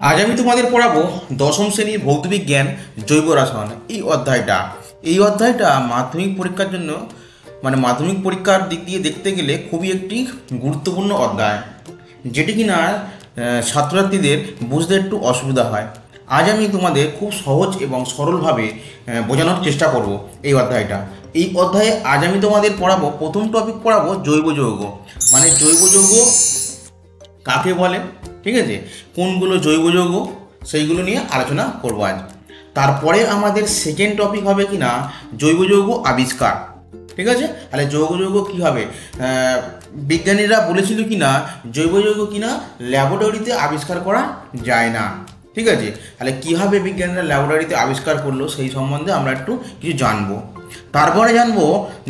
আজ আমি তোমাদের পড়াবো দশম শ্রেণীর ভৌতবিজ্ঞান জৈব রসায়ন এই অধ্যায়টা মাধ্যমিক পরীক্ষার জন্য মাধ্যমিক পরীক্ষার দিক দিয়ে দেখতে গেলে খুবই একটি গুরুত্বপূর্ণ অধ্যায়, যেটি কিনা ছাত্রছাত্রীদের বুঝতে একটু অসুবিধা হয়। আজ আমি তোমাদের খুব সহজ এবং সরলভাবে বোঝানোর চেষ্টা করব এই অধ্যায়টা। এই অধ্যায়ে আজ আমি তোমাদের পড়াবো, প্রথম টপিক পড়াবো জৈব যৌগ। জৈব যৌগ কাকে বলে, ঠিক আছে, কোনগুলো জৈব যৌগ সেইগুলো নিয়ে আলোচনা করব আজ। তারপরে আমাদের সেকেন্ড টপিক হবে কিনা জৈব যৌগ আবিষ্কার, ঠিক আছে। তাহলে জৈব যৌগ কী হবে, বিজ্ঞানীরা বলেছিল কিনা জৈব যৌগ কিনা ল্যাবরেটরিতে আবিষ্কার করা যায় না, ঠিক আছে। তাহলে কীভাবে বিজ্ঞানীরা ল্যাবরেটরিতে আবিষ্কার করলো সেই সম্বন্ধে আমরা একটু কিছু জানবো। তারপরে জানবো,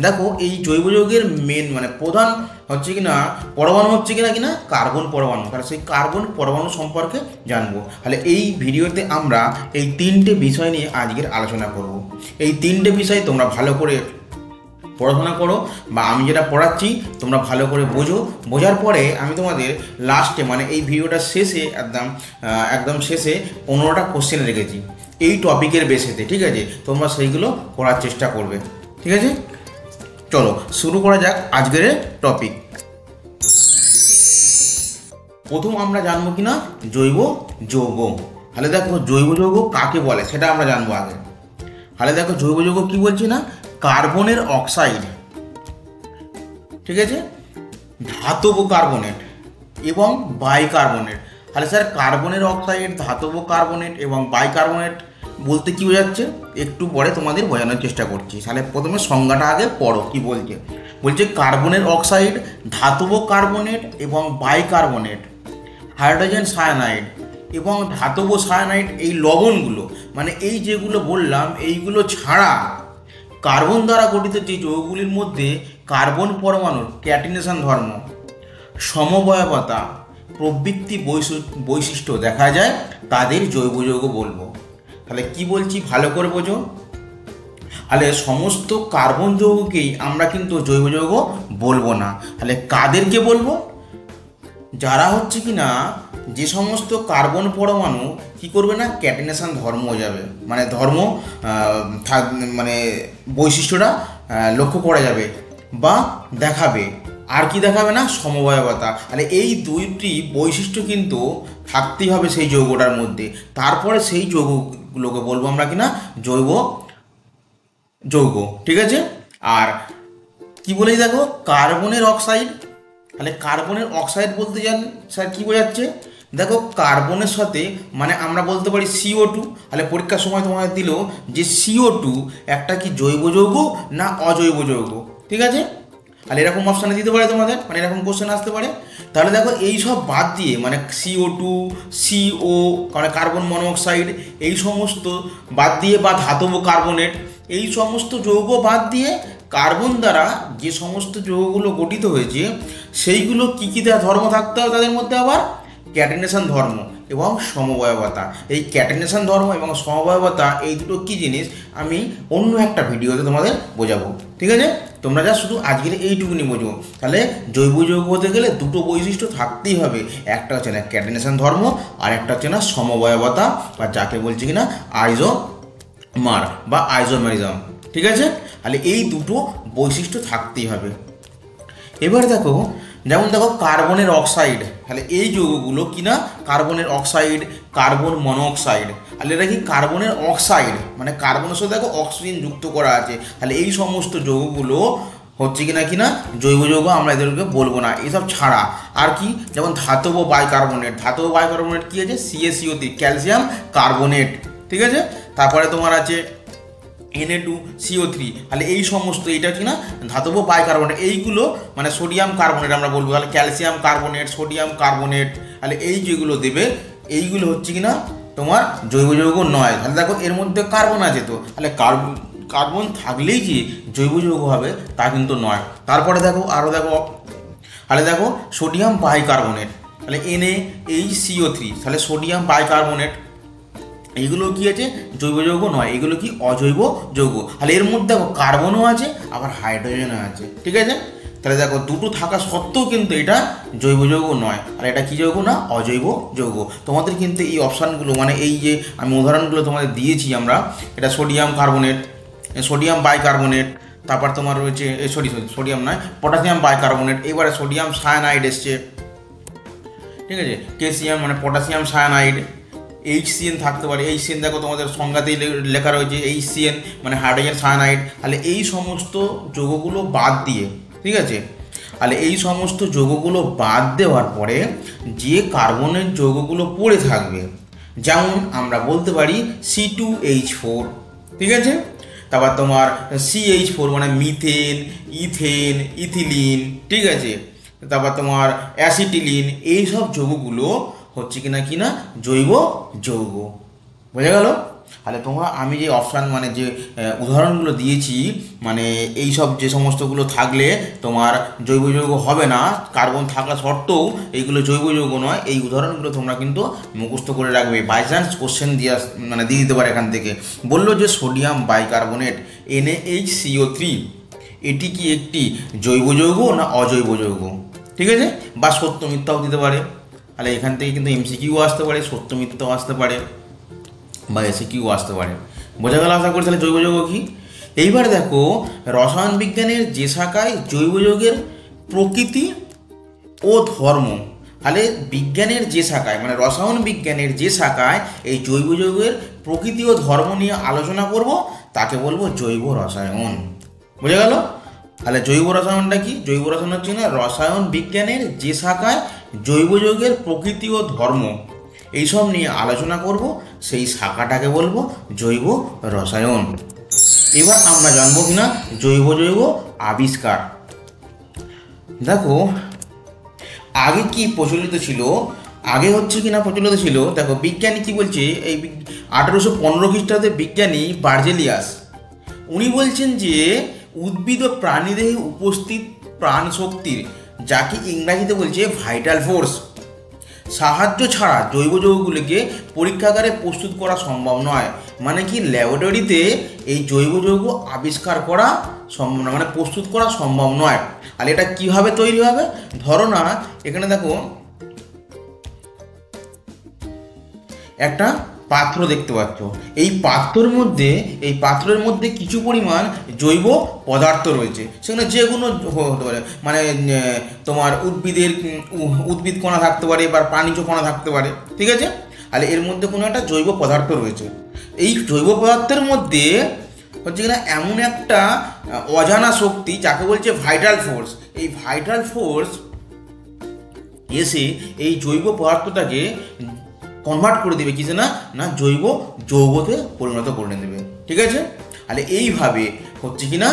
দেখো এই জৈব যৌগের মেন প্রধান হচ্ছে কিনা পরমাণু হচ্ছে কিনা কার্বন পরমাণু। তাহলে সেই কার্বন পরমাণু সম্পর্কে জানবো। তাহলে এই ভিডিওতে আমরা এই তিনটে বিষয় নিয়ে আজকের আলোচনা করব। এই তিনটে বিষয় তোমরা ভালো করে পড়াশোনা করো, বা আমি যেটা পড়াচ্ছি তোমরা ভালো করে বোঝো। বোঝার পরে আমি তোমাদের লাস্টে এই ভিডিওটার শেষে একদম শেষে 15টা কোশ্চেন রেখেছি এই টপিকের বেসেতে, ঠিক আছে। তোমরা সেইগুলো করার চেষ্টা করবে, ঠিক আছে। চলো শুরু করা যাক আজকের টপিক। প্রথম আমরা জানবো কিনা জৈব যৌগ। তাহলে দেখো জৈব যৌগ কাকে বলে সেটা আমরা জানবো আগে। তাহলে দেখো জৈব যৌগ কি বলছি না, কার্বনের অক্সাইড, ঠিক আছে, ধাতব কার্বনেট এবং বাইকার্বনেট। তাহলে স্যার কার্বনের অক্সাইড, ধাতব কার্বনেট এবং বাইকার্বনেট বলতে কী বোঝাচ্ছে একটু পরে তোমাদের বোঝানোর চেষ্টা করছি। তাহলে প্রথমে সংজ্ঞাটা আগে পড়ো কি বলছে কার্বনের অক্সাইড, ধাতব কার্বনেট এবং বাইকার্বনেট, হাইড্রোজেন সায়ানাইড এবং ধাতব সায়ানাইড, এই লবণগুলো এই যেগুলো বললাম এইগুলো ছাড়া কার্বন দ্বারা গঠিত যে যৌগগুলির মধ্যে কার্বন পরমাণুর ক্যাটিনেশন ধর্ম, সমবয়বতা প্রভৃতি বৈশিষ্ট্য দেখা যায় তাদের জৈব যৌগ বলবো। তাহলে কি বলছি ভালো করে বোঝো। তাহলে সমস্ত কার্বন যৌগকেই আমরা কিন্তু জৈব যৌগ বলবো না। তাহলে কাদেরকে বলবো, যারা হচ্ছে কিনা যে সমস্ত কার্বন পরমাণু কি করবে না ক্যাটিনেশন ধর্ম যাবে, ধর্ম বৈশিষ্ট্যটা লক্ষ্য করা যাবে বা দেখাবে। আর কি দেখাবে না, সমবয়বতা। তাহলে এই দুইটি বৈশিষ্ট্য কিন্তু থাকতেই হবে সেই যৌগটার মধ্যে। তারপরে সেই যৌগগুলোকে বলবো আমরা কিনা জৈব যৌগ, ঠিক আছে। আর কি বলেছি দেখো কার্বনের অক্সাইড। তাহলে কার্বনের অক্সাইড বলতে জান স্যার কী বোঝাচ্ছে, দেখো কার্বনের সাথে আমরা বলতে পারি CO2। তাহলে পরীক্ষার সময় তোমাদের দিল যে CO2 একটা কি জৈব যৌগ না অজৈব যৌগ, ঠিক আছে। তাহলে এরকম অপশানে দিতে পারে তোমাদের, এরকম কোশ্চেন আসতে পারে। তাহলে দেখো এই সব বাদ দিয়ে CO2, CO কার্বন মনোঅক্সাইড এই সমস্ত বাদ দিয়ে, বা ধাতব কার্বনেট এই সমস্ত যৌগ বাদ দিয়ে কার্বন দ্বারা যে সমস্ত যৌগগুলো গঠিত হয়েছে সেইগুলো কী কী ধর্ম থাকতে হবে তাদের মধ্যে, আবার ক্যাটিনেশন ধর্ম এবং সমবয়বতা। এই ক্যাটিনেশন ধর্ম এবং সমবয়বতা এই দুটো কী জিনিস আমি অন্য একটা ভিডিওতে তোমাদের বোঝাবো, ঠিক আছে। তোমরা যা শুধু আজকের এইটুকুনি বোঝো। তাহলে জৈব যৌগ হতে গেলে দুটো বৈশিষ্ট্য থাকতেই হবে, একটা হচ্ছে না ক্যাটিনেশন ধর্ম আর একটা হচ্ছে না সমবয়বতা, বা যাকে বলছি কিনা আইজোমার বা আইজোমেরিজম, ঠিক আছে। তাহলে এই দুটো বৈশিষ্ট্য থাকতেই হবে। এবার দেখো যেমন দেখো কার্বনের অক্সাইড, তাহলে এই যৌগগুলো কিনা কার্বনের অক্সাইড, কার্বন মনোঅক্সাইড। তাহলে এটা কি কার্বনের অক্সাইড, কার্বনের সাথে দেখো অক্সিজেন যুক্ত করা আছে। তাহলে এই সমস্ত যৌগগুলো হচ্ছে কিনা জৈব যৌগ, আমরা এদেরকে বলবো না। এসব ছাড়া আর কি, যেমন ধাতব বাইকার্বনেট। ধাতব বাইকার্বনেট কি আছে, CaCO3 ক্যালসিয়াম কার্বনেট, ঠিক আছে। তারপরে তোমার আছে Na2CO3। তাহলে এই সমস্ত এইটা কিনা ধাতব বাইকার্বনেট। এইগুলো সোডিয়াম কার্বনেট আমরা বলবো। তাহলে ক্যালসিয়াম কার্বনেট, সোডিয়াম কার্বনেট, তাহলে এই যেগুলো দেবে এইগুলো হচ্ছে কিনা তোমার জৈব যৌগ নয়। তাহলে দেখো এর মধ্যে কার্বন আছে, তো তাহলে কার্বন থাকলেই যে জৈব যৌগ হবে তা কিন্তু নয়। তারপরে দেখো আরও দেখো, তাহলে দেখো সোডিয়াম বাইকার্বনেট, তাহলে NaHCO3, তাহলে সোডিয়াম বাইকার্বনেট এইগুলো কি আছে জৈব যৌগ নয়, এগুলো কি অজৈব যৌগ। তাহলে এর মধ্যে দেখো কার্বনও আছে আবার হাইড্রোজেনও আছে, ঠিক আছে। তাহলে দেখো দুটো থাকা সত্ত্বেও কিন্তু এটা জৈব যৌগ নয়, আর এটা কি যৌগ না, অজৈব যৌগ। তোমাদের কিন্তু এই অপশানগুলো মানে এই যে আমি উদাহরণগুলো তোমাদের দিয়েছি আমরা, এটা সোডিয়াম কার্বনেট, সোডিয়াম বাইকার্বনেট, তারপর তোমার রয়েছে সোডিয়াম নয়, পটাশিয়াম বাইকার্বনেট, এবারে সোডিয়াম সায়ানাইড এসছে, ঠিক আছে, ক্যালসিয়াম মানে পটাশিয়াম সায়ানাইড, HCN থাকতে পারে। HCN দেখো তোমাদের সংজ্ঞাতেই লেখা রয়েছে, HCN মানে হাইড্রোজেন সায়ানাইড। তাহলে এই সমস্ত যৌগগুলো বাদ দিয়ে, ঠিক আছে, তাহলে এই সমস্ত যৌগগুলো বাদ দেওয়ার পরে যে কার্বনের যৌগগুলো পড়ে থাকবে, যেমন আমরা বলতে পারি C2H4, ঠিক আছে, তারপর তোমার CH4 মানে মিথেন, ইথেন, ইথিলিন, ঠিক আছে, তারপর তোমার অ্যাসিটিলিন, এইসব যৌগগুলো হচ্ছে কিনা জৈব যৌগ। বোঝা গেল? তাহলে তোমরা আমি যে অপশান মানে যে উদাহরণগুলো দিয়েছি, মানে এই সব যে সমস্তগুলো থাকলে তোমার জৈব যৌগ হবে না, কার্বন থাকা সত্ত্বেও এইগুলো জৈব যৌগ নয়, এই উদাহরণগুলো তোমরা কিন্তু মুখস্থ করে রাখবে। বাই চান্স কোশ্চেন দিয়ে মানে দিয়ে দিতে পারে এখান থেকে। বললো যে সোডিয়াম বাইকার্বনেট NaHCO3 এটি কি একটি জৈব যৌগ না অজৈব যৌগ, ঠিক আছে, বা সত্য মিথ্যাও দিতে পারে। তাহলে এখান থেকে কিন্তু MCQ আসতে পারে, সত্য মিথ্যাও আসতে পারে, বা SQ আসতে পারে। বোঝা গেল আশা করি? তাহলে জৈব যৌগ কি? এইবার দেখো রসায়ন বিজ্ঞানের যে শাখায় জৈব যৌগের প্রকৃতি ও ধর্ম, তাহলে বিজ্ঞানের যে শাখায় মানে রসায়ন বিজ্ঞানের যে শাখায় এই জৈব যৌগের প্রকৃতি ও ধর্ম নিয়ে আলোচনা করব তাকে বলবো জৈব রসায়ন। বোঝা গেল? তাহলে জৈব রসায়নটা কি? জৈব রসায়ন হচ্ছে না রসায়ন বিজ্ঞানের যে শাখায় জৈব যৌগের প্রকৃতি ও ধর্ম এইসব নিয়ে আলোচনা করব, সেই শাখাটাকে বলবো জৈব রসায়ন। এবার আমরা জানবো কিনা জৈব যৌগ আবিষ্কার। দেখো আগে কি প্রচলিত ছিল, আগে হচ্ছে কিনা প্রচলিত ছিল, দেখো বিজ্ঞানী কি বলছে, এই 1815 খ্রিস্টাব্দে বিজ্ঞানী বার্জেলিয়াস উনি বলছেন যে উদ্ভিদ ও প্রাণীদেহে উপস্থিত প্রাণ শক্তির, যাকে ইংরাজিতে বলছে ভাইটাল ফোর্স, সাহায্য ছাড়া জৈব যৌগগুলিকে পরীক্ষাগারে প্রস্তুত করা সম্ভব নয়। মানে কি ল্যাবরেটরিতে এই জৈব যৌগ আবিষ্কার করা সম্ভব নয়, মানে প্রস্তুত করা সম্ভব নয়। আর এটা কিভাবে তৈরি হবে? ধরো না এখানে দেখো একটা পাত্র দেখতে পাচ্ছ, এই পাত্রের মধ্যে কিছু পরিমাণ জৈব পদার্থ রয়েছে, সেখানে যে কোনো হতে পারে, মানে তোমার উদ্ভিদ কণা থাকতে পারে বা প্রাণীজ কণা থাকতে পারে, ঠিক আছে। তাহলে এর মধ্যে কোনো একটা জৈব পদার্থ রয়েছে, এই জৈব পদার্থের মধ্যে হচ্ছে কিনা এমন একটা অজানা শক্তি যাকে বলছে ভাইটাল ফোর্স, এই ভাইটাল ফোর্স এসে এই জৈব পদার্থটাকে কনভার্ট করে দেবে কিছু না জৈব যৌগতে পরিণত করে দেবে, ঠিক আছে। তাহলে এইভাবে হচ্ছে কিনা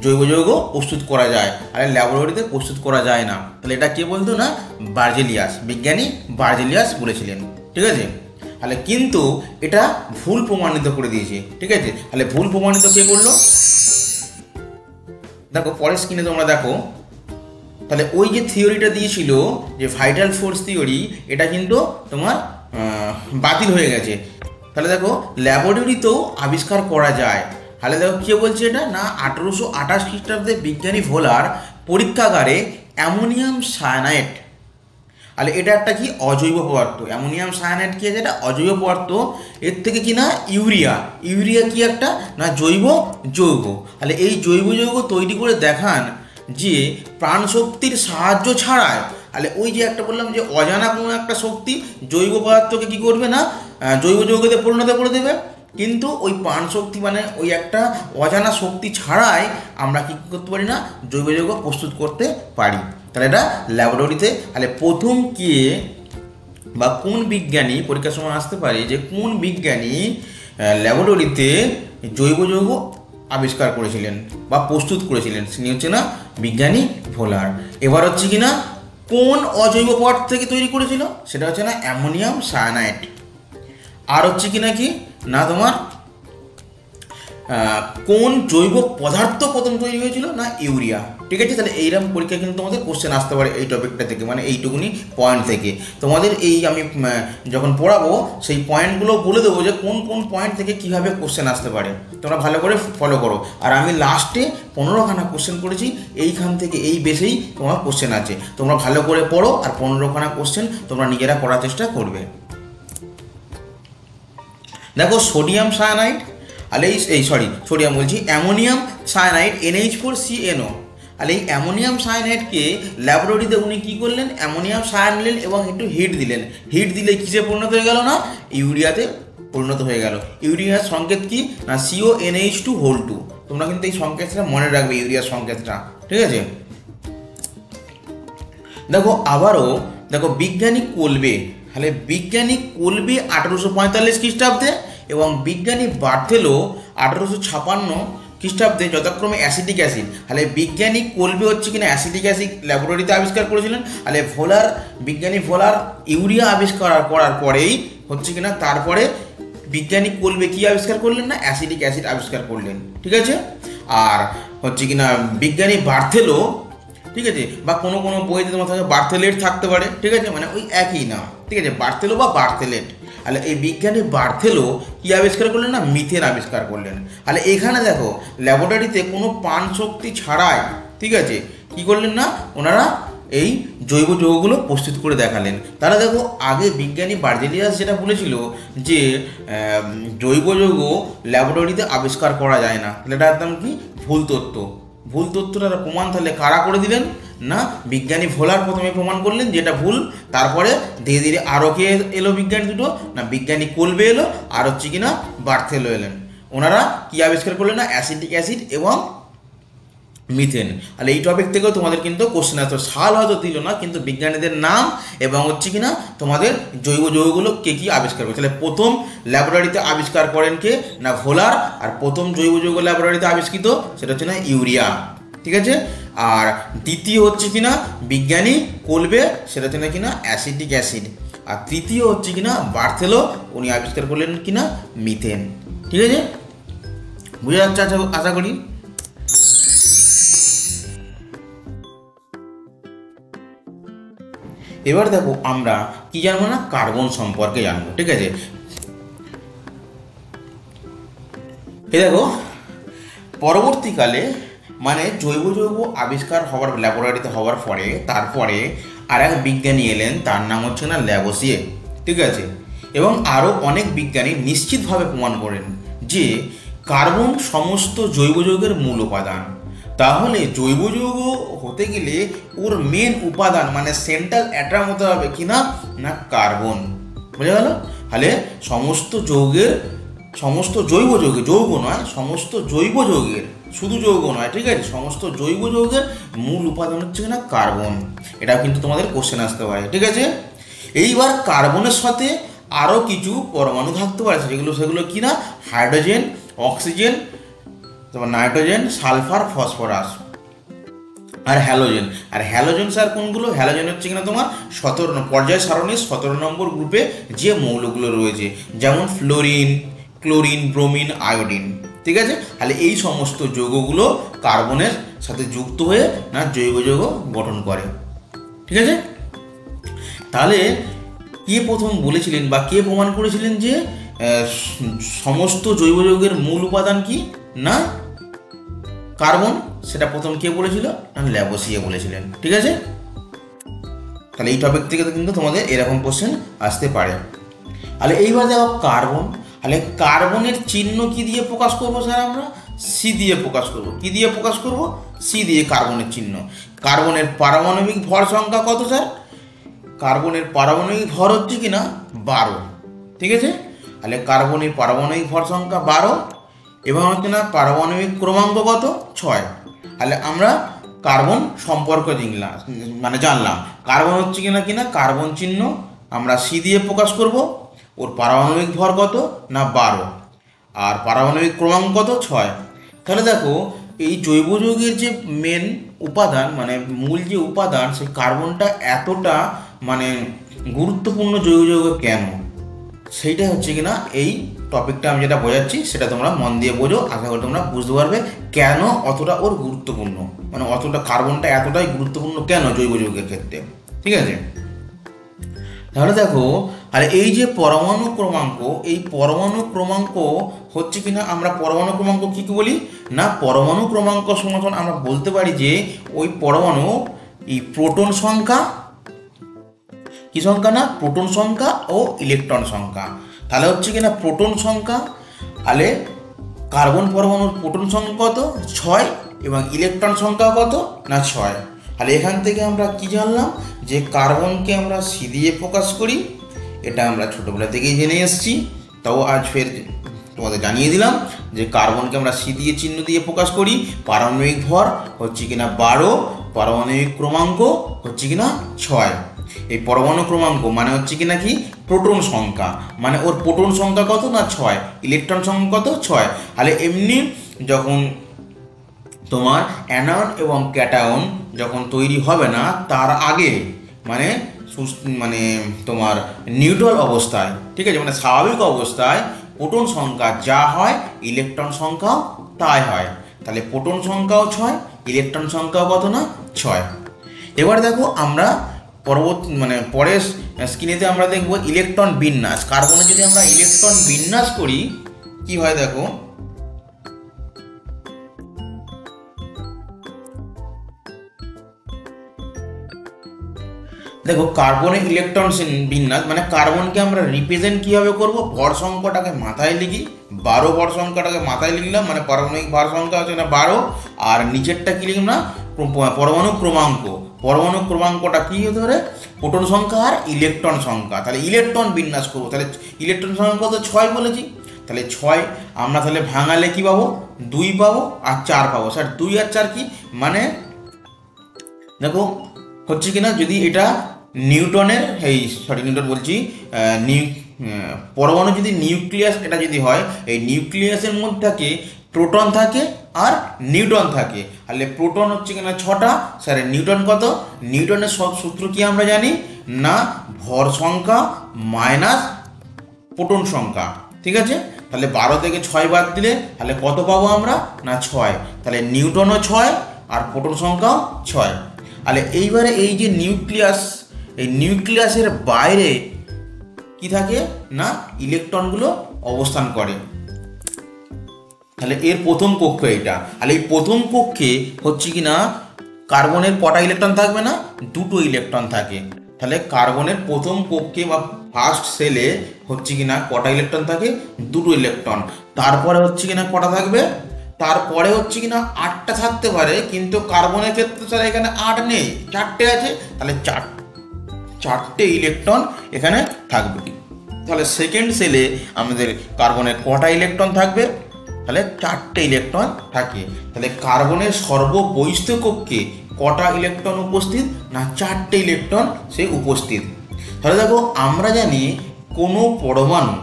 জৈব যৌগ প্রস্তুত করা যায়, আর ল্যাবরেটরিতে প্রস্তুত করা যায় না। তাহলে এটা কে বলতো না বার্জেলিয়াস, বিজ্ঞানী বার্জেলিয়াস বলেছিলেন, ঠিক আছে। তাহলে কিন্তু এটা ভুল প্রমাণিত করে দিয়েছে, ঠিক আছে। তাহলে ভুল প্রমাণিত কে করলো? দেখো পরের স্ক্রিনে তোমরা দেখো, তাহলে ওই যে থিওরিটা দিয়েছিল যে ভাইটাল ফোর্স থিওরি, এটা কিন্তু তোমার বাতিল হয়ে গেছে। তাহলে দেখো ল্যাবরেটরিতেও আবিষ্কার করা যায়। তাহলে দেখো কে বলছে এটা না 1828 খ্রিস্টাব্দে বিজ্ঞানী ভোলার পরীক্ষাগারে অ্যামোনিয়াম সায়ানাইড, তাহলে এটা একটা কি অজৈব পদার্থ, অ্যামোনিয়াম সায়ানাইড কি আছে, এটা অজৈব পদার্থ। এর থেকে কি না ইউরিয়া কি একটা না জৈব যৌগ। তাহলে এই জৈব যৌগ তৈরি করে দেখান যে প্রাণশক্তির সাহায্য ছাড়াই, তাহলে ওই যে একটা বললাম যে অজানা কোনো একটা শক্তি জৈব পদার্থকে কী করবে না জৈব যৌগতে পরিণত করে দেবে, কিন্তু ওই প্রাণশক্তি মানে ওই একটা অজানা শক্তি ছাড়াই আমরা কী করতে পারি না জৈব যৌগ প্রস্তুত করতে পারি। তাহলে এটা ল্যাবরেটরিতে, তাহলে প্রথম কে বা কোন বিজ্ঞানী পরীক্ষার সময় আসতে পারে যে কোন বিজ্ঞানী ল্যাবরেটরিতে জৈব যৌগ আবিষ্কার করেছিলেন বা প্রস্তুত করেছিলেন, তিনি হচ্ছে না বিজ্ঞানী ভোলার। এবার হচ্ছে কি না কোন অজৈব পদার্থ থেকে তৈরি করেছিল, সেটা হচ্ছে না অ্যামোনিয়াম সায়ানাইড। আর হচ্ছে কি না কি না তোমার কোন জৈব পদার্থ প্রথম তৈরি হয়েছিল? না ইউরিয়া। ঠিক আছে, তাহলে এইরকম পরীক্ষা কিন্তু তোমাদের কোশ্চেন আসতে পারে এই টপিকটা থেকে, মানে এইটুকুনি পয়েন্ট থেকে। তোমাদের এই আমি যখন পড়াবো সেই পয়েন্টগুলো বলে দেবো যে কোন কোন পয়েন্ট থেকে কীভাবে কোশ্চেন আসতে পারে, তোমরা ভালো করে ফলো করো। আর আমি লাস্টে 15খানা কোশ্চেন করেছি, এইখান থেকে এই বেসেই তোমার কোশ্চেন আছে, তোমরা ভালো করে পড়ো আর 15খানা কোশ্চেন তোমরা নিজেরা করার চেষ্টা করবে। দেখো সোডিয়াম সায়ানাইড, আলে সোডিয়াম বলছি, অ্যামোনিয়াম সায়ানাইড NH4CNO। আর এই অ্যামোনিয়াম সায়ানাইডকে ল্যাবরেটরিতে উনি কী করলেন, অ্যামোনিয়াম সায়ান নিলেন এবং একটু হিট দিলেন। হিট দিলে কিসে পরিণত হয়ে গেল? না ইউরিয়াতে পরিণত হয়ে গেল। ইউরিয়ার সংকেত কি? না CONH2 তোমরা কিন্তু এই সংকেতটা মনে রাখবে, ইউরিয়ার সংকেতটা। ঠিক আছে, দেখো আবারও দেখো বিজ্ঞানী কোলবে, তাহলে বিজ্ঞানী কোলবে 1845 খ্রিস্টাব্দে এবং বিজ্ঞানী বার্থেলো 1856 খ্রিস্টাব্দে যথাক্রমে অ্যাসিটিক অ্যাসিড। তাহলে বিজ্ঞানী কোলবে হচ্ছে কিনা অ্যাসিটিক অ্যাসিড ল্যাবরেটরিতে আবিষ্কার করেছিলেন। তাহলে বিজ্ঞানী ভোলার ইউরিয়া আবিষ্কার করার পরেই হচ্ছে কিনা তারপরে বিজ্ঞানী কোলবে কি আবিষ্কার করলেন? না অ্যাসিটিক অ্যাসিড আবিষ্কার করলেন। ঠিক আছে, আর হচ্ছে কিনা বিজ্ঞানী বার্থেলো, ঠিক আছে, বা কোনো কোনো বইতে তোমার থাকে বার্থেলেট থাকতে পারে। ঠিক আছে, মানে ওই একই নাম। ঠিক আছে, বার্থেলো বা বার্থেলেট। তাহলে এই বিজ্ঞানী বার্থেলো কী আবিষ্কার করলেন? না মিথেন আবিষ্কার করলেন। তাহলে এখানে দেখো ল্যাবরেটরিতে কোনো প্রাণ শক্তি ছাড়াই, ঠিক আছে, কী করলেন? না ওনারা এই জৈব যৌগগুলো প্রস্তুত করে দেখালেন। তারা দেখো আগে বিজ্ঞানী বার্জেলিয়াস যেটা বলেছিল যে জৈব যৌগ ল্যাবরেটরিতে আবিষ্কার করা যায় না, তাহলে এটা একদম কি ভুল তথ্য। ভুল তথ্যটা প্রমাণ তাহলে কারা করে দিলেন? না বিজ্ঞানী ভোলার প্রথমে প্রমাণ করলেন যেটা ভুল, তারপরে ধীরে ধীরে আরও কে এলো বিজ্ঞানী দুটো? না বিজ্ঞানী কোলবে এলো, আর হচ্ছে কিনা বার্থেলো এলেন। ওনারা কি আবিষ্কার করলেন? না অ্যাসিটিক অ্যাসিড এবং মিথেন। তাহলে এই টপিক থেকেও তোমাদের কিন্তু কোশ্চেন আসতো, সাল হয়তো দিল না, কিন্তু বিজ্ঞানীদের নাম এবং হচ্ছে কিনা তোমাদের জৈব যৌগগুলো কে কী আবিষ্কার করে। তাহলে প্রথম ল্যাবরেটরিতে আবিষ্কার করেন কে? না ভোলার। আর প্রথম জৈব যৌগ ল্যাবরেটরিতে আবিষ্কৃত সেটা হচ্ছে না ইউরিয়া। ঠিক আছে, আর দ্বিতীয় হচ্ছে কিনা বিজ্ঞানী কোলবে, সেটা হচ্ছে না কিনা অ্যাসিটিক অ্যাসিড। আর তৃতীয় হচ্ছে কিনা বার্থেলো, উনি আবিষ্কার করলেন কিনা মিথেন। ঠিক আছে, বুঝে যাচ্ছে আশা করি। এবার দেখো আমরা কি জানবো? না কার্বন সম্পর্কে জানবো। ঠিক আছে, এ দেখো পরবর্তীকালে মানে জৈব যৌগ আবিষ্কার হওয়ার ল্যাবরেটরিতে হওয়ার পরে তারপরে আর এক বিজ্ঞানী এলেন, তার নাম হচ্ছে না ল্যাভোসিয়ে। ঠিক আছে, এবং আরও অনেক বিজ্ঞানী নিশ্চিতভাবে প্রমাণ করেন যে কার্বন সমস্ত জৈব যৌগের মূল উপাদান। তাহলে জৈব যৌগ হতে গেলে ওর মেন উপাদান মানে সেন্ট্রাল অ্যাটম হতে হবে কিনা? না কার্বন। বুঝা গেল? তাহলে সমস্ত যৌগের, সমস্ত জৈব যৌগে, যৌগ নয়, সমস্ত জৈব যৌগের, শুধু যৌগ নয়, ঠিক আছে, সমস্ত জৈব যৌগের মূল উপাদান হচ্ছে কিনা কার্বন। এটা কিন্তু তোমাদের কোশ্চেন আসতে পারে। ঠিক আছে, এইবার কার্বনের সাথে আরও কিছু পরমাণু থাকতে পারে, সেগুলো কি না হাইড্রোজেন, অক্সিজেন, তারপর নাইট্রোজেন, সালফার, ফসফরাস আর হ্যালোজেন। আর হ্যালোজেন স্যার কোনগুলো? হ্যালোজেন হচ্ছে কিনা তোমার 17 পর্যায় সারণীর 17 নম্বর গ্রুপে যে মৌলগুলো রয়েছে, যেমন ফ্লোরিন, ক্লোরিন, ব্রোমিন, আয়োডিন। ঠিক আছে, তাহলে এই সমস্ত যৌগগুলো কার্বনের সাথে যুক্ত হয়ে না জৈব যৌগ গঠন করে। ঠিক আছে, তাহলে কে প্রথম বলেছিলেন বা কে প্রমাণ করেছিলেন যে সমস্ত জৈব যৌগের মূল উপাদান কি? না কার্বন। সেটা প্রথম কে বলেছিল? না ল্যাভোসিয়ে বলেছিলেন। ঠিক আছে, তাহলে এই টপিক থেকে কিন্তু তোমাদের এরকম কোশ্চেন আসতে পারে। তাহলে এইবার দেখো কার্বন, তাহলে কার্বনের চিহ্ন কি দিয়ে প্রকাশ করবো স্যার? আমরা সি দিয়ে প্রকাশ করব। কি দিয়ে প্রকাশ করব? সি দিয়ে কার্বনের চিহ্ন। কার্বনের পারমাণবিক ভর সংখ্যা কত স্যার? কার্বনের পারমাণবিক ভর হচ্ছে কিনা 12। ঠিক আছে, তাহলে কার্বনের পারমাণবিক ভর সংখ্যা 12 এবং হচ্ছে না পারমাণবিক ক্রমাঙ্ক কত? 6। তাহলে আমরা কার্বন সম্পর্ক জানলাম। কার্বন হচ্ছে কিনা কার্বন চিহ্ন আমরা সি দিয়ে প্রকাশ করব। ওর পারমাণবিক ভর কত? না 12, আর পারমাণবিক ক্রমাঙ্ক কত? 6। তাহলে দেখো এই জৈব যৌগের যে মেন উপাদান মানে মূল যে উপাদান, সেই কার্বনটা এতটা মানে গুরুত্বপূর্ণ জৈব যৌগ কেন? সেইটাই হচ্ছে কিনা এই টপিকটা আমি যেটা বোঝাচ্ছি সেটা তোমরা মন দিয়ে বোঝো, আশা করি তোমরা বুঝতে পারবে কেন অতটা ওর গুরুত্বপূর্ণ, মানে অতটা কার্বনটা এতটাই গুরুত্বপূর্ণ কেন জৈব যৌগের ক্ষেত্রে। ঠিক আছে, তাহলে দেখো, আর এই যে পরমাণু ক্রমাঙ্ক, এই পরমাণু ক্রমাঙ্ক হচ্ছে কিনা, আমরা পরমাণু ক্রমাঙ্ক কী কী বলি না, পরমাণু ক্রমাঙ্ক সমান আমরা বলতে পারি যে ওই পরমাণু এই প্রোটন সংখ্যা, কি সংখ্যা না, প্রোটন সংখ্যা ও ইলেকট্রন সংখ্যা। তাহলে হচ্ছে কিনা প্রোটন সংখ্যা, তাহলে কার্বন পরমাণুর প্রোটন সংখ্যা কত 6 এবং ইলেকট্রন সংখ্যা কত না 6। তাহলে এখান থেকে আমরা কি জানলাম যে কার্বনকে আমরা সি দিয়ে প্রকাশ করি, এটা আমরা ছোটোবেলা থেকেই জেনে এসেছি, তাও আজ ফের তোমাদের জানিয়ে দিলাম যে কার্বনকে আমরা সি দিয়ে চিহ্ন দিয়ে প্রকাশ করি। পারমাণবিক ভর হচ্ছে কিনা 12, পারমাণবিক ক্রমাঙ্ক হচ্ছে কিনা 6। এই পরমাণু ক্রমাঙ্ক মানে হচ্ছে কিনা কি প্রোটন সংখ্যা, মানে ওর প্রোটন সংখ্যা কত না 6, ইলেকট্রন সংখ্যা কত 6। তাহলে এমনি যখন তোমার অ্যানায়ন এবং ক্যাটায়ন যখন তৈরি হবে না তার আগে, মানে মানে তোমার নিউট্রাল অবস্থায়, ঠিক আছে, মানে স্বাভাবিক অবস্থায় প্রোটন সংখ্যা যা হয় ইলেকট্রন সংখ্যাও তাই হয়। তাহলে প্রোটন সংখ্যাও 6, ইলেকট্রন সংখ্যাও কত না 6। এবার দেখো আমরা পরবর্তী মানে পরের স্ক্রিনেতে আমরা দেখব ইলেকট্রন বিন্যাস। কার্বনে যদি আমরা ইলেকট্রন বিন্যাস করি কি হয় দেখো, দেখো কার্বনের ইলেকট্রন বিন্যাস মানে কার্বনকে আমরা রিপ্রেজেন্ট কীভাবে করব, ভর সংখ্যাটাকে মাথায় লিখি, 12 ভর সংখ্যাটাকে মাথায় লিখলাম, মানে পারমাণবিক ভর সংখ্যা হচ্ছে না 12, আর নিচেরটা কী লিখলাম না পরমাণু ক্রমাঙ্ক। পরমাণু ক্রমাঙ্কটা কী হতে পারে, প্রোটন সংখ্যা আর ইলেকট্রন সংখ্যা। তাহলে ইলেকট্রন বিন্যাস করবো, তাহলে ইলেকট্রন সংখ্যা কত 6 বলেছি, তাহলে 6 আমরা তাহলে ভাঙালে কী পাবো 2 পাবো আর 4 পাবো। স্যার 2 আর 4 কি, মানে দেখো হচ্ছে কিনা যদি এটা নিউটনের নিউটন বলছি পরমাণু যদি নিউক্লিয়াস এটা যদি হয়, এই নিউক্লিয়াসের মধ্যে থাকে প্রোটন থাকে আর নিউট্রন থাকে। তাহলে প্রোটন হচ্ছে কিনা 6টা, স্যার নিউটন কত, নিউটনের সব সূত্র কি আমরা জানি না ভর সংখ্যা মাইনাস প্রোটন সংখ্যা। ঠিক আছে, তাহলে 12 থেকে 6 বাদ দিলে তাহলে কত পাবো আমরা না 6। তাহলে নিউটনও 6 আর প্রোটন সংখ্যাও 6। তাহলে এইবারে এই যে নিউক্লিয়াস, এই নিউক্লিয়াসের বাইরে কি থাকে না ইলেকট্রনগুলো অবস্থান করে। তাহলে এর প্রথম কক্ষ এইটা। তাহলে এই প্রথম কক্ষে হচ্ছে কি না কার্বনের কটা ইলেকট্রন থাকবে না 2টো ইলেকট্রন থাকে। তাহলে কার্বনের প্রথম কক্ষে বা ফার্স্ট সেলে হচ্ছে কি না কটা ইলেকট্রন থাকে 2টো ইলেকট্রন। তারপরে হচ্ছে কি না কটা থাকবে, তারপরে হচ্ছে কি না 8টা থাকতে পারে, কিন্তু কার্বনের ক্ষেত্রে স্যার এখানে 8 নেই, 4টে আছে। তাহলে 4টে ইলেকট্রন এখানে থাকবে। তাহলে সেকেন্ড সেলে আমাদের কার্বনের কটা ইলেকট্রন থাকবে, তাহলে 4টে ইলেকট্রন থাকে। তাহলে কার্বনের সর্ববহিস্থ কক্ষে কটা ইলেকট্রন উপস্থিত না 4টে ইলেকট্রন সে উপস্থিত। তাহলে দেখো আমরা জানি কোনো পরমাণু